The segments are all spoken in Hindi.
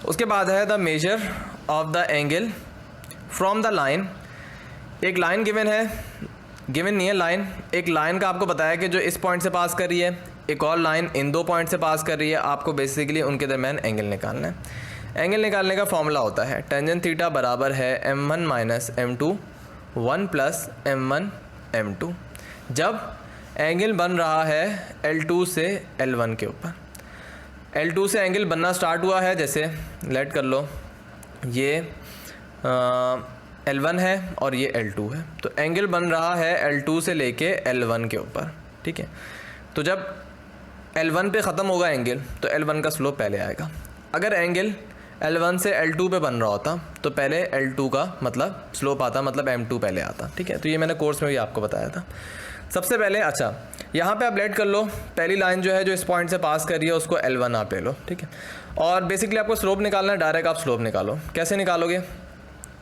उसके बाद है the measure of the angle from the line. एक लाइन गिवन है, गिवन नहीं है लाइन, एक लाइन का आपको बताया कि जो इस पॉइंट से पास कर रही है, एक और लाइन इन दो पॉइंट से पास कर रही है, आपको बेसिकली उनके दरमियान एंगल निकालना है। एंगल निकालने का फॉर्मूला होता है टेंजेंट थीटा बराबर है m1 minus m2 1 plus m1 m2, जब एंगल बन रहा है L2 से L1 के ऊपर। L2 से एंगल बनना स्टार्ट हुआ है, जैसे लेट कर लो ये L1 है और ये L2 है, तो एंगल बन रहा है L2 से लेके L1 के ऊपर, ठीक है। तो जब L1 पे ख़त्म होगा एंगल तो L1 का स्लोप पहले आएगा। अगर एंगल L1 से L2 पे बन रहा होता तो पहले L2 का मतलब स्लोप आता, मतलब M2 पहले आता, ठीक है। तो ये मैंने कोर्स में भी आपको बताया था। सबसे पहले अच्छा यहाँ पे आप लेट कर लो, पहली लाइन जो है जो इस पॉइंट से पास कर रही है उसको L1 आप ले लो, ठीक है। और बेसिकली आपको स्लोप निकालना है, डायरेक्ट आप स्लोप निकालो। कैसे निकालोगे?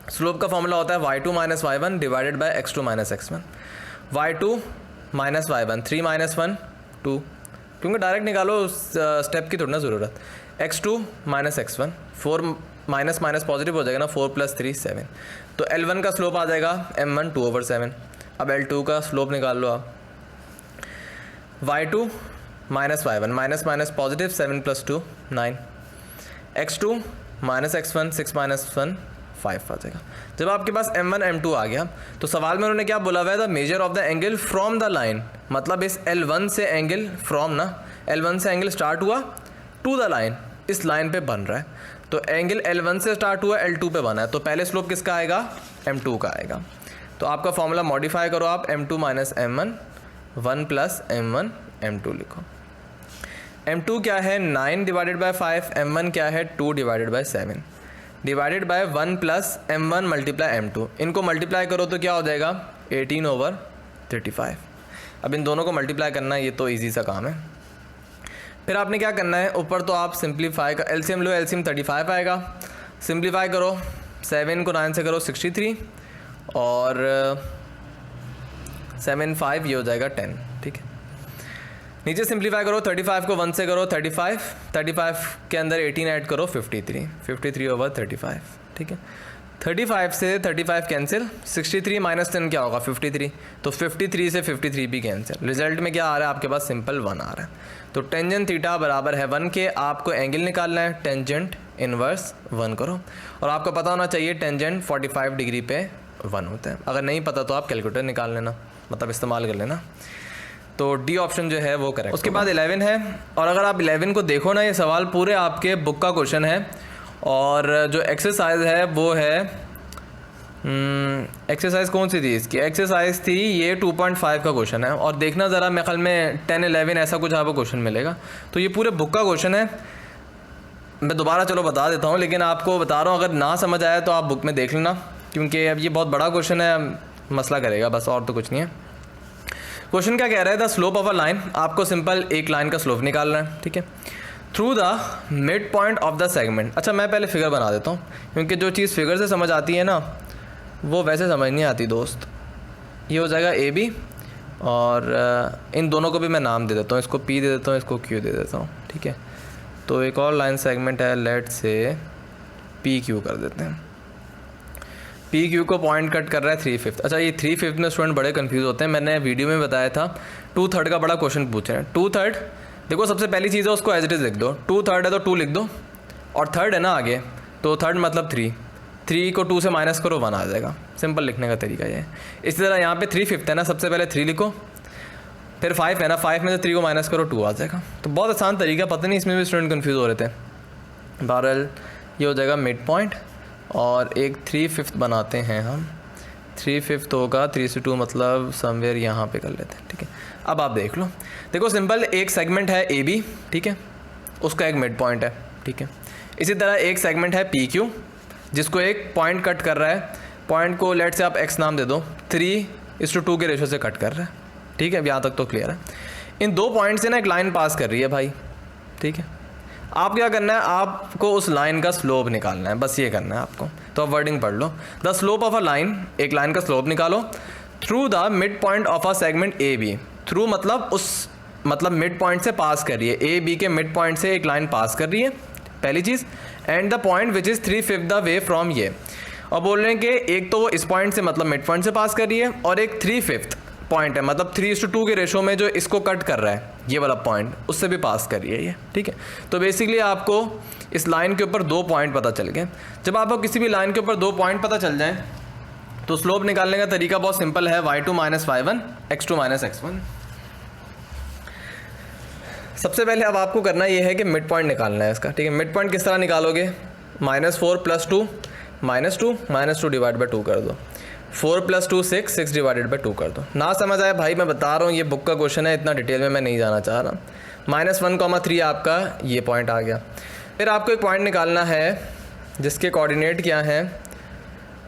स्लोप का फॉर्मूला होता है y2 minus y1 divided by x2 minus x1। y2 minus y1 3 minus 1 2, क्योंकि डायरेक्ट निकालो, स्टेप की थोड़ी ना ज़रूरत। x2 minus x1 4 minus minus positive हो जाएगा ना, 4 प्लस 3 7, तो L1 का स्लोप आ जाएगा m1 2/7। अब L2 का स्लोप निकाल लो आप, y2 minus y1 minus minus positive 7 plus 2 9, x2 minus x1 6 minus 1 5 आ जाएगा। जब आपके पास m1 m2 आ गया तो सवाल में उन्होंने क्या बोला हुआ है, the measure of the angle from the line, मतलब इस L1 से एंगल फ्रॉम ना, L1 से एंगल स्टार्ट हुआ टू द लाइन, इस लाइन पे बन रहा है, तो एंगल L1 से स्टार्ट हुआ L2 पे बना है, तो पहले स्लोप किसका आएगा? M2 का आएगा। तो आपका फॉर्मूला मॉडिफाई करो आप, m2 minus m1 1 plus m1 m2 लिखो। m2 क्या है 9 डिवाइडेड बाय 5, m1 क्या है 2 divided by 7 divided by 1 plus m1 multiply m2। इनको मल्टीप्लाई करो तो क्या हो जाएगा 18/35। अब इन दोनों को मल्टीप्लाई करना है, ये तो इजी सा काम है। फिर आपने क्या करना है, ऊपर तो आप सिंप्लीफाई का एलसीएम लो, एलसीएम 35 आएगा, सिंप्लीफाई करो 7 को 9 से करो 63 और 7 5 ये हो जाएगा 10, ठीक है। नीचे सिंप्लीफाई करो 35 को 1 से करो 35 के अंदर 18 ऐड करो 53/35, ठीक है। 35 से 35 कैंसिल, 63 माइनस 10 क्या होगा 53, तो 53 से 53 भी कैंसिल। रिजल्ट में क्या आ रहा है आपके पास? सिंपल 1 आ रहा है। तो टेंजेंट थीटा बराबर है 1 के, आपको एंगल निकालना है, टेंजेंट इनवर्स 1 करो, और आपको पता होना चाहिए टेंजेंट 45 डिग्री पे 1 होता है। अगर नहीं पता तो आप कैलकुलेटर निकाल लेना, मतलब इस्तेमाल कर लेना। तो डी ऑप्शन जो है वो करेक्ट। उसके बाद 11 है, और अगर आप 11 को देखो ना, ये सवाल पूरे आपके बुक का क्वेश्चन है, और जो एक्सरसाइज है वो है एक्सरसाइज कौन सी थी इसकी? एक्सरसाइज थी ये 2.5 का क्वेश्चन है, और देखना ज़रा मेरे ख्याल में 10 11 ऐसा कुछ आपको क्वेश्चन मिलेगा। तो ये पूरे बुक का क्वेश्चन है, मैं दोबारा चलो बता देता हूँ, लेकिन आपको बता रहा हूँ अगर ना समझ आया तो आप बुक में देख लेना, क्योंकि अब ये बहुत बड़ा क्वेश्चन है, मसला करेगा बस, और तो कुछ नहीं है। क्वेश्चन क्या कह रहा है? The slope of a line, आपको सिंपल एक लाइन का स्लोप निकालना है, ठीक है, through the mid point of the segment. अच्छा मैं पहले फिगर बना देता हूँ, क्योंकि जो चीज़ फिगर से समझ आती है ना वो वैसे समझ नहीं आती दोस्त। ये हो जाएगा ए बी, और इन दोनों को भी मैं नाम दे देता हूँ, इसको पी दे देता हूँ, इसको क्यू दे देता हूँ, ठीक है। तो एक और लाइन सेगमेंट है, लेट से पी क्यू कर देते हैं। पी क्यू को पॉइंट कट कर रहा है 3/5। अच्छा ये 3/5 में स्टूडेंट बड़े कंफ्यूज होते हैं, मैंने वीडियो में बताया था 2/3 का बड़ा क्वेश्चन पूछ रहे हैं। 2/3 देखो, सबसे पहली चीज़ है उसको एज इट इज़ लिख दो, 2/3 है तो 2 लिख दो, और थर्ड है ना आगे, तो थर्ड मतलब 3 को 2 से माइनस करो 1 आ जाएगा। सिंपल लिखने का तरीका ये है। इसी तरह यहाँ पे 3/5 है ना, सबसे पहले 3 लिखो, फिर 5 है ना, 5 में से 3 को माइनस करो 2 आ जाएगा। तो बहुत आसान तरीका, पता नहीं इसमें भी स्टूडेंट कन्फ्यूज़ हो रहे थे। बहरहाल ये हो जाएगा मिड पॉइंट, और एक 3/5 बनाते हैं हम, 3/5 होगा 3 से 2 मतलब समवेयर यहाँ पे कर लेते हैं, ठीक है। अब आप देख लो, देखो सिंपल एक सेगमेंट है ए बी, ठीक है, उसका एक मिड पॉइंट है, ठीक है। इसी तरह एक सेगमेंट है पी क्यू, जिसको एक पॉइंट कट कर रहा है, पॉइंट को लेट से आप एक्स नाम दे दो, 3:2 के रेशो से कट कर रहा है, ठीक है। यहाँ तक तो क्लियर है। इन दो पॉइंट से ना एक लाइन पास कर रही है भाई, ठीक है। आप क्या करना है, आपको उस लाइन का स्लोप निकालना है, बस ये करना है आपको। तो आप वर्डिंग पढ़ लो, the slope of a line, एक लाइन का स्लोप निकालो, through the mid point of a segment A B. Through मतलब उस, मतलब मिड पॉइंट से पास कर रही है, ए बी के मिड पॉइंट से एक लाइन पास कर रही है, पहली चीज़, and the point which is 3/5 the way from ये। और बोल रहे हैं कि एक तो वो इस पॉइंट से मतलब मिड पॉइंट से पास कर रही है, और एक 3/5 पॉइंट है मतलब 3:2 के रेशो में जो इसको कट कर रहा है ये वाला पॉइंट, उससे भी पास कर रही है ये, ठीक है। तो बेसिकली आपको इस लाइन के ऊपर 2 पॉइंट पता चल गए। जब आपको किसी भी लाइन के ऊपर 2 पॉइंट पता चल जाए तो स्लोप निकालने का तरीका बहुत सिंपल है, y2 - y1 x2 - x1। सबसे पहले अब आपको करना ये है कि मिड पॉइंट निकालना है इसका, ठीक है। मिड पॉइंट किस तरह निकालोगे, -4 + 2 -2 डिवाइड बाई 2 कर दो, 4 + 2 6 डिवाइडेड बाई 2 कर दो। ना समझ आया भाई, मैं बता रहा हूँ ये बुक का क्वेश्चन है, इतना डिटेल में मैं नहीं जाना चाह रहा। -1,3 आपका ये पॉइंट आ गया। फिर आपको एक पॉइंट निकालना है जिसके कोऑर्डिनेट क्या हैं,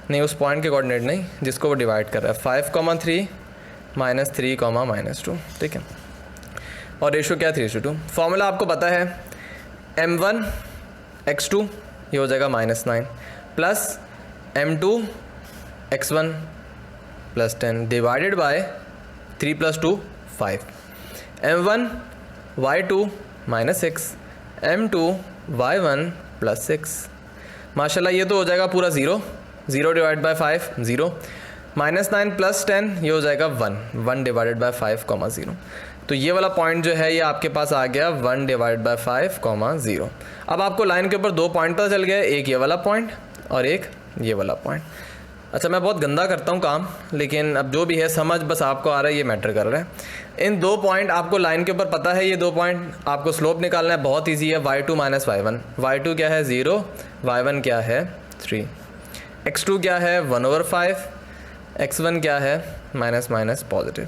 नहीं उस पॉइंट के कोऑर्डिनेट नहीं जिसको वो डिवाइड कर रहा है, 5,3 -3, -2, ठीक है। और रेशो क्या है 3:2। फॉर्मूला आपको पता है, m1 x2 ये हो जाएगा -9 plus m2 x1 + 10 divided by 3 + 2 5, m1 y2 -6 m2 y1 + 6। माशाल्लाह ये तो हो जाएगा पूरा 0 डिवाइड बाय 5 0, -9 + 10 ये हो जाएगा 1 डिवाइडेड बाय 5, 0। तो ये वाला पॉइंट जो है ये आपके पास आ गया 1 डिवाइड बाय 5, 0। अब आपको लाइन के ऊपर 2 पॉइंट पता चल गया, एक ये वाला पॉइंट और एक ये वाला पॉइंट। अच्छा मैं बहुत गंदा करता हूँ काम, लेकिन अब जो भी है समझ बस आपको आ रहा है, ये मैटर कर रहा है। इन 2 पॉइंट आपको लाइन के ऊपर पता है, ये 2 पॉइंट आपको स्लोप निकालना है, बहुत ईजी है। y2 - y1, y2 क्या है 0, y1 क्या है 3, x2 क्या है 1/5, x1 क्या है माइनस पॉजिटिव।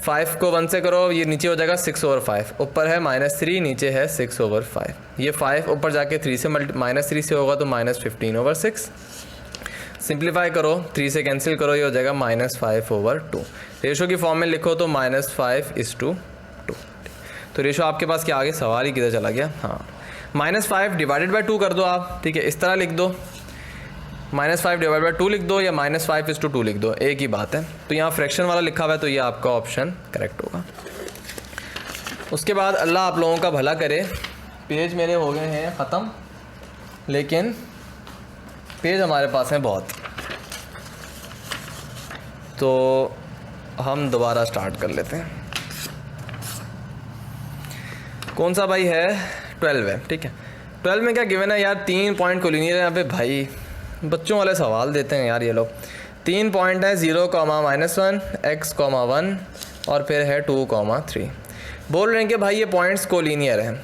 5 को 1 से करो, ये नीचे हो जाएगा 6/5, ऊपर है -3, नीचे है 6/5। ये 5 ऊपर जाके 3 से -3 से होगा तो -15/6। सिंप्लीफाई करो, 3 से कैंसिल करो, ये हो जाएगा -5/2। रेशो की फॉर्म में लिखो तो -5:2। तो रेशो आपके पास क्या आ गया, सवाल ही किधर चला गया। हाँ, -5 डिवाइडेड बाई 2 कर दो आप, ठीक है। इस तरह लिख दो, -5 डिवाइड बाई 2 लिख दो या -5:2 लिख दो, एक ही बात है। तो यहाँ फ्रैक्शन वाला लिखा हुआ है तो ये आपका ऑप्शन करेक्ट होगा। उसके बाद अल्लाह आप लोगों का भला करे, पेज मेरे हो गए हैं ख़त्म, लेकिन पेज हमारे पास हैं बहुत, तो हम दोबारा स्टार्ट कर लेते हैं। कौन सा भाई है, 12 है, ठीक है। 12 में क्या गिवन है यार, 3 पॉइंट कोलिनियर है। यहाँ पे भाई बच्चों वाले सवाल देते हैं यार ये लोग। 3 पॉइंट है 0, -1 x, 1 और फिर है 2, 3। बोल रहे हैं कि भाई ये पॉइंट्स कोलिनियर हैं।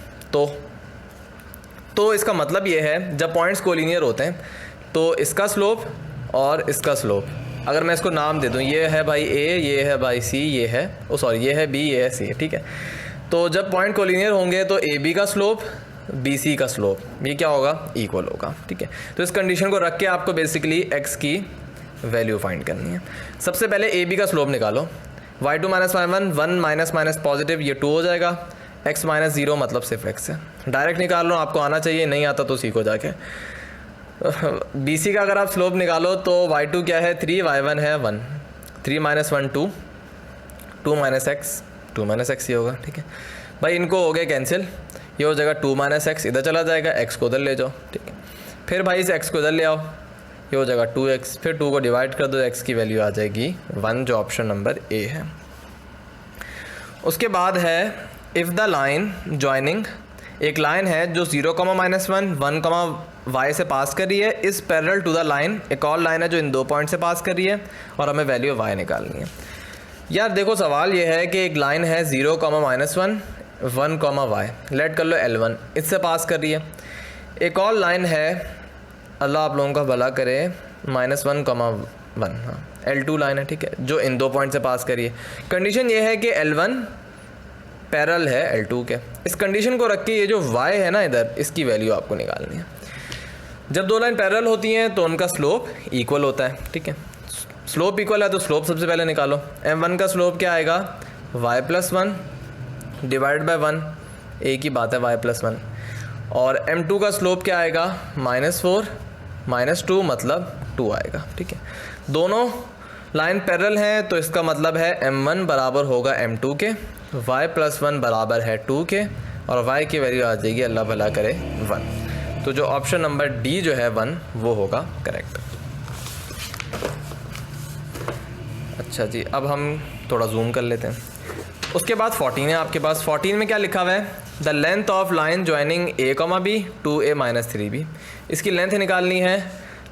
तो इसका मतलब ये है जब पॉइंट्स कोलिनियर होते हैं तो इसका स्लोप और इसका स्लोप, अगर मैं इसको नाम दे दूँ, ये है भाई A, ये है भाई C, ये है ये है B, ये है C, ठीक है। तो जब पॉइंट कोलिनियर होंगे तो AB का स्लोप BC का स्लोप ये क्या होगा, इक्वल होगा, ठीक है। तो इस कंडीशन को रख के आपको बेसिकली x की वैल्यू फाइंड करनी है। सबसे पहले AB का स्लोप निकालो, y2 - y1 1 माइनस पॉजिटिव, ये 2 हो जाएगा, x - 0 मतलब सिर्फ x है। डायरेक्ट निकाल लो, आपको आना चाहिए, नहीं आता तो सीखो जाके। BC का अगर आप स्लोप निकालो तो y2 क्या है 3, y1 है 1, 3 - 1 2, 2 - x ये होगा, ठीक है भाई। इनको हो गए कैंसिल, ये हो जाएगा 2 - x, इधर चला जाएगा, x को उधर ले जाओ, ठीक है। फिर भाई इस x को उधर ले आओ, ये हो जाएगा 2x, फिर 2 को डिवाइड कर दो, x की वैल्यू आ जाएगी 1, जो ऑप्शन नंबर A है। उसके बाद है इफ़ द लाइन जॉइनिंग, एक लाइन है जो 0, -1 1, y से पास कर रही है, इस पैरेलल टू द लाइन, एक और लाइन है जो इन 2 पॉइंट से पास कर रही है और हमें वैल्यू y निकालनी है। यार देखो सवाल ये है कि एक लाइन है 0, -1 1, y, लेट कर लो L1, इससे पास कर रही है। एक और लाइन है, अल्लाह आप लोगों का भला करे, -1, 1, हाँ L2 लाइन है, ठीक है, जो इन 2 पॉइंट से पास कर रही है। कंडीशन ये है कि L1 पैरेलल है L2 के। इस कंडीशन को रख के ये जो y है ना इधर, इसकी वैल्यू आपको निकालनी है। जब 2 लाइन पैरेलल होती हैं तो उनका स्लोप इक्वल होता है, ठीक है। स्लोप इक्वल है तो स्लोप सबसे पहले निकालो। m1 का स्लोप क्या आएगा, y + 1 डिवाइड बाय 1, एक ही बात है y + 1। और m2 का स्लोप क्या आएगा, -4 -2 मतलब 2 आएगा, ठीक है। दोनों लाइन पैरेलल हैं तो इसका मतलब है m1 बराबर होगा m2 के, y + 1 बराबर है 2 के, और y की वैल्यू आ जाएगी, अल्लाह भला करे, 1। तो जो ऑप्शन नंबर डी जो है 1 वो होगा करेक्ट। अच्छा जी, अब हम थोड़ा जूम कर लेते हैं। उसके बाद 14 है आपके पास। 14 में क्या लिखा हुआ है, the length of line joining a, b to a - 3b। इसकी लेंथ निकालनी है।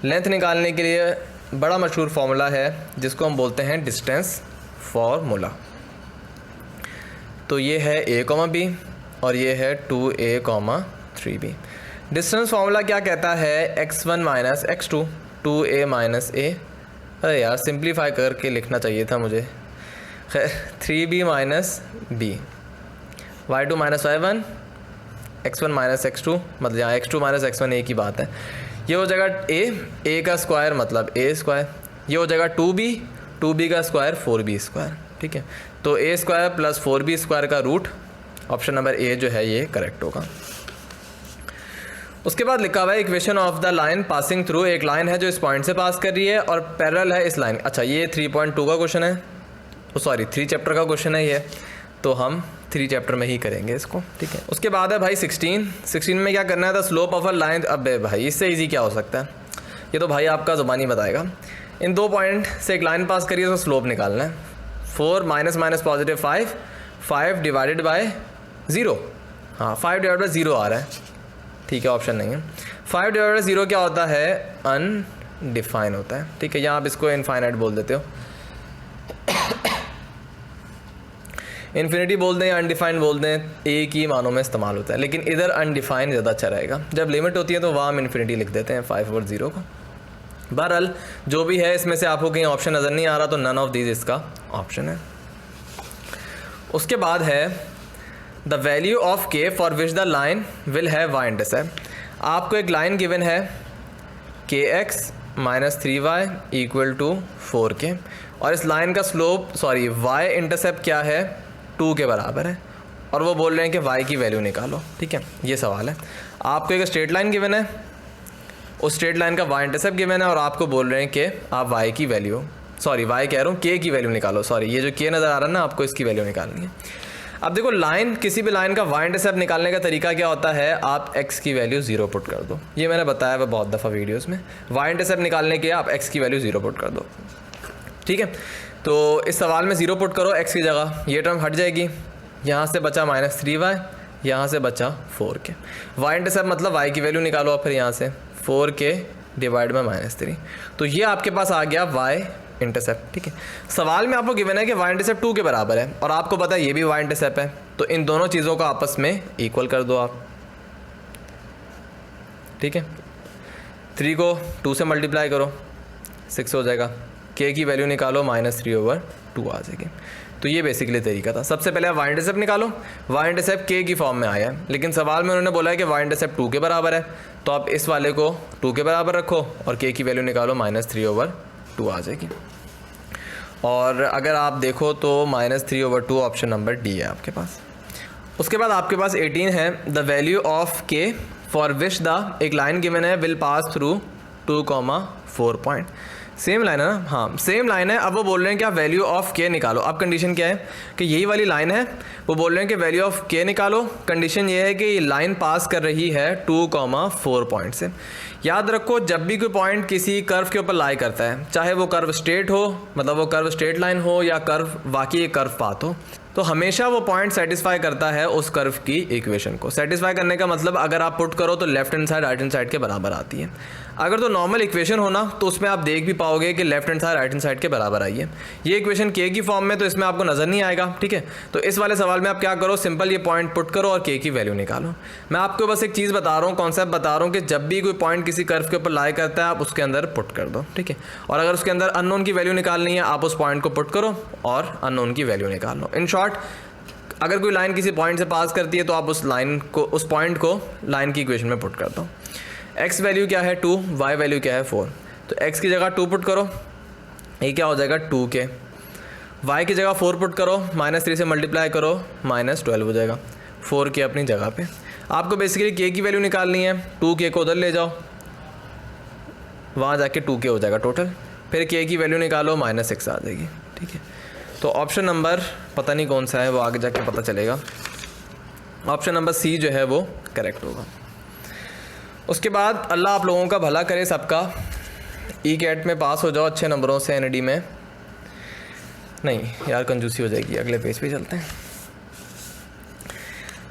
लेंथ निकालने के लिए बड़ा मशहूर फार्मूला है जिसको हम बोलते हैं डिस्टेंस फार्मूला। तो ये है a, b और ये है 2a, 3b। डिस्टेंस फार्मूला क्या कहता है, x1 - x2 2a - a। अरे यार सिंप्लीफाई करके लिखना चाहिए था मुझे। खैर 3b - b, y2 - y1 x1 - x2, मतलब यहाँ x2 - x1 एक ही बात है। ये हो जाएगा a का स्क्वायर मतलब a स्क्वायर। ये हो जाएगा 2b का स्क्वायर 4b स्क्वायर। ठीक है, तो a square plus 4b square का रूट, ऑप्शन नंबर ए जो है ये करेक्ट होगा। उसके बाद लिखा हुआ है equation of the line passing through. एक लाइन है जो इस पॉइंट से पास कर रही है और पैरेलल है इस लाइन। अच्छा, ये 3.2 का क्वेश्चन है, सॉरी 3 चैप्टर का क्वेश्चन है ये, तो हम 3 चैप्टर में ही करेंगे इसको। ठीक है, उसके बाद है भाई 16 में क्या करना है, the slope of a line. अब भाई इससे इजी क्या हो सकता है, ये तो भाई आपका ज़ुबानी बताएगा। इन 2 पॉइंट से एक लाइन पास करिए तो स्लोप निकालना है। 4 - पॉजिटिव 5 डिवाइडेड बाय 0। हाँ, 5 डिवाइड बाय 0 आ रहा है। ठीक है, ऑप्शन नहीं है। 5 डिवाइड बाय 0 क्या होता है, अनडिफाइन होता है। ठीक है, यहाँ आप इसको इनफाइनाइट बोल देते हो, इन्फिनिटी बोल दें या अनडिफाइंड बोल दें, एक ही मानों में इस्तेमाल होता है, लेकिन इधर अनडिफाइंड ज़्यादा अच्छा रहेगा। जब लिमिट होती है तो वहाँ हम इन्फिनिटी लिख देते हैं 5 और 0 को। बहरहाल जो भी है, इसमें से आपको कहीं ऑप्शन नज़र नहीं आ रहा तो नन ऑफ दीज इसका ऑप्शन है। उसके बाद है द वैल्यू ऑफ के for which the line will have y intercept. आपको एक लाइन गिवन है kx - 3y = 4k और इस लाइन का स्लोप y इंटरसेप्ट क्या है, 2 के बराबर है, और वो बोल रहे हैं कि y की वैल्यू निकालो। ठीक है, ये सवाल है। आपको एक स्ट्रेट लाइन गिवन है, उस स्ट्रेट लाइन का y इंटरसेप्ट गिवन है और आपको बोल रहे हैं कि आप y की वैल्यू, y कह रहा हूँ, k की वैल्यू निकालो। ये जो k नज़र आ रहा है ना, आपको इसकी वैल्यू निकालनी है। अब देखो, लाइन, किसी भी लाइन का y इंटरसेप्ट निकालने का तरीका क्या होता है, आप x की वैल्यू 0 पुट कर दो। ये मैंने बताया हुआ बहुत दफ़ा वीडियोस में। y इंटरसेप्ट निकालने के आप x की वैल्यू 0 पुट कर दो। ठीक है, तो इस सवाल में 0 पुट करो x की जगह, ये टर्म हट जाएगी, यहाँ से बचा -3y, यहाँ से बचा 4k। y इंटरसेप्ट मतलब y की वैल्यू निकालो आप, फिर यहाँ से 4k डिवाइड बाय -3, तो ये आपके पास आ गया y इंटरसेप्ट। ठीक है, सवाल में आपको गिवन है कि y इंटरसेप्ट 2 के बराबर है और आपको पता है ये भी y इंटरसेप्ट है, तो इन दोनों चीज़ों को आपस में इक्वल कर दो आप। ठीक है, 3 को 2 से मल्टीप्लाई करो, 6 हो जाएगा। k की वैल्यू निकालो, -3/2 आ जाएगी। तो ये बेसिकली तरीका था। सबसे पहले आप y इंटरसेप्ट निकालो, y इंटरसेप्ट k की फॉर्म में आया है, लेकिन सवाल में उन्होंने बोला है कि y इंटरसेप्ट 2 के बराबर है, तो आप इस वाले को 2 के बराबर रखो और k की वैल्यू निकालो, -3/2 आ जाएगी। और अगर आप देखो तो -3/2 ऑप्शन नंबर डी है आपके पास। उसके बाद आपके पास 18 है, द वैल्यू ऑफ के फॉर विच द, एक लाइन गिवन है, will pass through 2,4 point. Same line है ना, हाँ सेम लाइन है। अब वो बोल रहे हैं कि आप वैल्यू ऑफ के निकालो। अब कंडीशन क्या है कि यही वाली लाइन है, वो बोल रहे हैं कि वैल्यू ऑफ के निकालो। कंडीशन ये है कि ये लाइन पास कर रही है 2,4 पॉइंट से। याद रखो, जब भी कोई पॉइंट किसी कर्व के ऊपर लाई करता है, चाहे वो कर्व स्ट्रेट हो, मतलब वो कर्व स्ट्रेट लाइन हो, या कर्व वाकई एक कर्व पाथ हो, तो हमेशा वो पॉइंट सेटिस्फाई करता है उस कर्व की इक्वेशन को। सेटिस्फाई करने का मतलब अगर आप पुट करो तो left hand side right hand side के बराबर आती है। अगर तो नॉर्मल इक्वेशन हो ना, तो उसमें आप देख भी पाओगे कि left hand side right hand side के बराबर आई है। ये इक्वेशन के की फॉर्म में, तो इसमें आपको नज़र नहीं आएगा। ठीक है, तो इस वाले सवाल में आप क्या करो, सिंपल ये पॉइंट पुट करो और के की वैल्यू निकालो। मैं आपको बस एक चीज़ बता रहा हूँ, कॉन्सेप्ट बता रहा हूँ कि जब भी कोई पॉइंट किसी कर्व के ऊपर लाई करता है, आप उसके अंदर पुट कर दो। ठीक है, और अगर उसके अंदर अननोन की वैल्यू निकालनी है, आप उस पॉइंट को पुट करो और अननोन की वैल्यू निकाल लो। इन शॉर्ट, अगर कोई लाइन किसी पॉइंट से पास करती है तो आप उस लाइन को, उस पॉइंट को लाइन की इक्वेशन में पुट कर दो। x वैल्यू क्या है 2, y वैल्यू क्या है 4, तो x की जगह 2 पुट करो, ये क्या हो जाएगा 2k। y की जगह 4 पुट करो, -3 से मल्टीप्लाई करो, -12 हो जाएगा। 4k अपनी जगह पे। आपको बेसिकली k की वैल्यू निकालनी है, 2k को उधर ले जाओ, वहाँ जाके 2k हो जाएगा टोटल, फिर k की वैल्यू निकालो, -6 आ जाएगी। ठीक है, तो ऑप्शन नंबर पता नहीं कौन सा है, वो आगे जाके पता चलेगा। ऑप्शन नंबर सी जो है वो करेक्ट होगा। उसके बाद अल्लाह आप लोगों का भला करे सबका, ई कैट में पास हो जाओ अच्छे नंबरों से, एनडी में नहीं यार कंजूसी हो जाएगी, अगले पेज पे चलते हैं।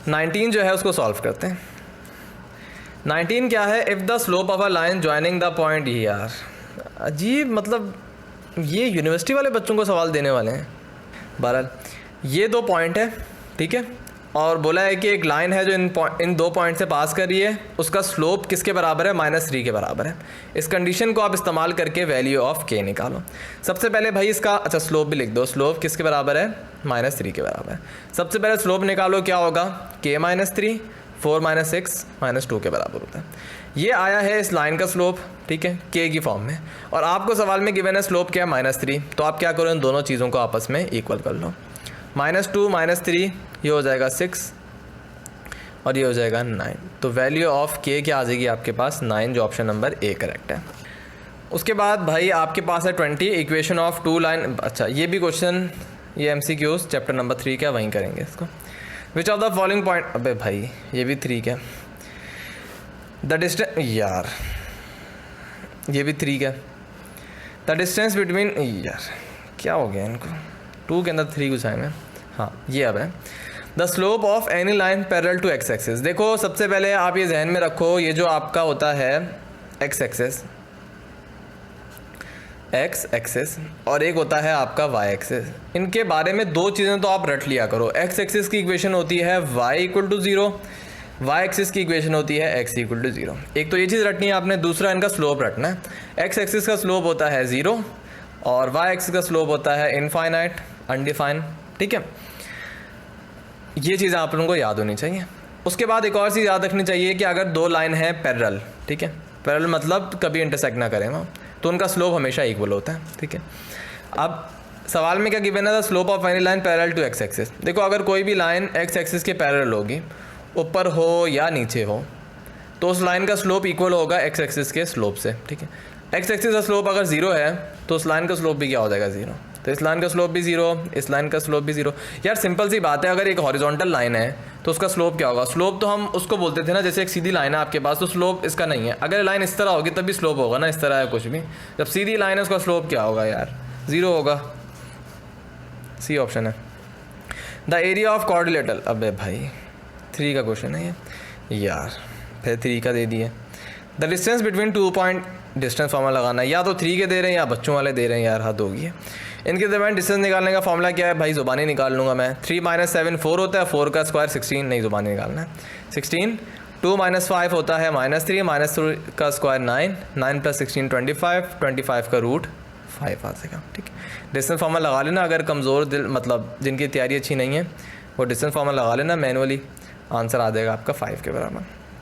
19 जो है उसको सॉल्व करते हैं। 19 क्या है, if the slope of a line joining the point, ये यार अजीब, मतलब ये यूनिवर्सिटी वाले बच्चों को सवाल देने वाले हैं। बहरहाल ये दो पॉइंट है, ठीक है, और बोला है कि एक लाइन है जो इन दो पॉइंट से पास कर रही है, उसका स्लोप किसके बराबर है, -3 के बराबर है। इस कंडीशन को आप इस्तेमाल करके वैल्यू ऑफ के निकालो। सबसे पहले भाई इसका अच्छा स्लोप भी लिख दो, स्लोप किसके बराबर है, -3 के बराबर है। सबसे पहले स्लोप निकालो, क्या होगा, k -3 4 - 6 -2 के बराबर होता है। ये आया है इस लाइन का स्लोप, ठीक है, k की फॉर्म में, और आपको सवाल में गिवन है स्लोप क्या है, -3, तो आप क्या करो, इन दोनों चीज़ों को आपस में इक्वल कर लो। -2 -3 ये हो जाएगा 6 और ये हो जाएगा 9, तो वैल्यू ऑफ k क्या आ जाएगी आपके पास, 9, जो ऑप्शन नंबर ए करेक्ट है। उसके बाद भाई आपके पास है 20, इक्वेशन ऑफ 2 लाइन। अच्छा ये भी क्वेश्चन, ये MCQs चैप्टर नंबर 3 का, वहीं करेंगे इसको। Which of the following point, अबे भाई ये भी 3 का, द डिस्टेंस, यार ये भी 3 का, द डिस्टेंस बिटवीन, यार क्या हो गया इनको, 2 के अंदर 3 घुसाएंगे, हाँ ये अब है। The slope of any line parallel to X axis. देखो सबसे पहले आप ये जहन में रखो, ये जो आपका होता है एक्स एक्सिस और एक होता है आपका वाई एक्सिस, इनके बारे में दो चीज़ें तो आप रट लिया करो। एक्स एक्सिस की इक्वेशन होती है y = 0, वाई एक्सिस की इक्वेशन होती है x = 0। एक तो ये चीज़ रटनी है आपने, दूसरा इनका स्लोप रटना है। एक्स एक्सिस का स्लोप होता है 0 और वाई एक्सिस का स्लोप होता है इनफाइनाइट, अनडिफाइंड, ठीक है। ये चीज़ें आप लोगों को याद होनी चाहिए। उसके बाद एक और चीज़ याद रखनी चाहिए कि अगर दो लाइन है पैरेलल, ठीक है, पैरेलल मतलब कभी इंटरसेक्ट ना करें वहाँ, तो उनका स्लोप हमेशा इक्वल होता है, ठीक है। अब सवाल में क्या गिवन है, the slope of any line parallel to X axis. देखो अगर कोई भी लाइन एक्स एक्सिस के पैरेलल होगी, ऊपर हो या नीचे हो, तो उस लाइन का स्लोप इक्वल होगा एक्स एक्सिस के स्लोप से, ठीक है। एक्स एक्सिस का स्लोप अगर 0 है तो उस लाइन का स्लोप भी क्या हो जाएगा, 0। तो इस लाइन का स्लोप भी 0, इस लाइन का स्लोप भी 0। यार सिंपल सी बात है, अगर एक हॉरिजॉन्टल लाइन है तो उसका स्लोप क्या होगा, स्लोप तो हम उसको बोलते थे ना, जैसे एक सीधी लाइन है आपके पास तो स्लोप इसका नहीं है, अगर लाइन इस तरह होगी तब भी स्लोप होगा ना, इस तरह है कुछ भी, जब सीधी लाइन है उसका स्लोप क्या होगा यार, 0 होगा, सी ऑप्शन है। द एरिया ऑफ क्वाड्रिलेटरल, अबे भाई 3 का क्वेश्चन है ये यार, फिर 3 का दे दिए। The distance between 2 point, distance formula लगाना है, या तो 3 के दे रहे हैं या बच्चों वाले दे रहे हैं, यार हद होगी है। इनके दरमियान डिस्टेंस निकालने का फॉर्मूला क्या है भाई, ज़ुबानी निकाल लूँगा मैं। 3 - 7 4 होता है, 4 का स्क्वायर 16, नहीं ज़ुबानी निकालना है 16। 2 - 5 होता है -3, -3 का स्क्वायर 9, 9 + 16 25, 25 का रूट 5 आ जाएगा, ठीक है। डिस्टेंस फार्मूला लगा लेना, अगर कमज़ोर दिल मतलब जिनकी तैयारी अच्छी नहीं है वो डिस्टेंस फार्मूला लगा लेना मैनुअली, आंसर आ जाएगा आपका 5 के बराबर।